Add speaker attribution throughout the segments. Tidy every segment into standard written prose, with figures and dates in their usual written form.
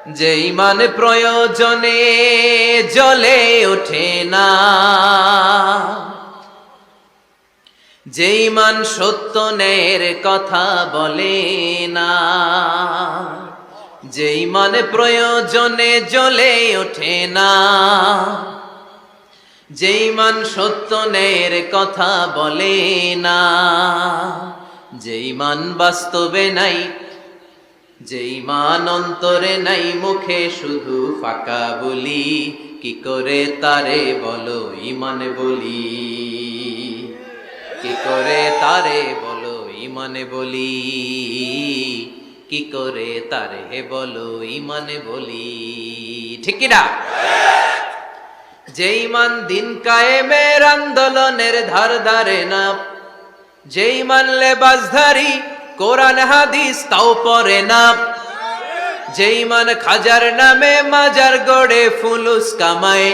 Speaker 1: যে ইমান প্রয়োজনে জ্বলে ওঠে না, যে ইমান সত্য ন্যায়ের কথা বলে না, যে ইমান প্রয়োজনে জ্বলে ওঠে না, যে ইমান সত্য ন্যায়ের কথা বলে না, যে ইমান বাস্তবে নাই, যে ইমান অন্তরে নাই, মুখে শুধু ফাঁকা বলি, কি করে তারে বলো ইমান বলি, কি করে তারে বলো ইমান বলি, কি করে তারে বলো ইমান বলি, ঠিক কি না? যে ইমান দিন কায়েমের আন্দোলনের ধার ধারে না, যে ইমান লেবাসধারী কোরআন হাদিস তাও পড়ে না, যে ইমান খাজার নামে মাজার গড়ে ফুলুস কামায়,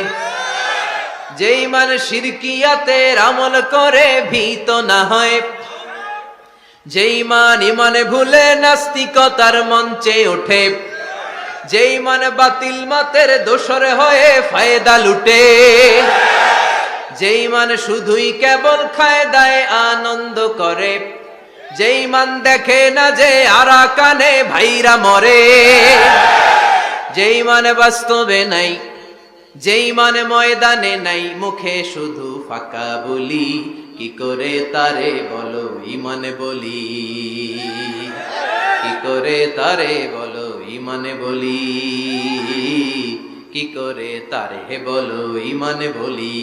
Speaker 1: যে ইমান শিরকিয়াতের আমল করে ভীত না হয়, যে ইমান ইমানে ভুলে নাস্তিকতার মঞ্চে ওঠে, যে ইমান বাতিল মাতের দোসর হয়ে ফায়দা লুটে, যে ইমান শুধুই কেবল খায় দায় আনন্দ করে, যে ইমান দেখে না যে আরাকানে ভাইরা মরে, যে ইমান বাস্তবে নাই, যে ইমান ময়দানে নাই, মুখে শুধু ফাঁকা বলি, কি করে তারে বলো ইমান বলি, কি করে তারে বলো ইমান বলি, কি করে তারে বলো ইমান বলি।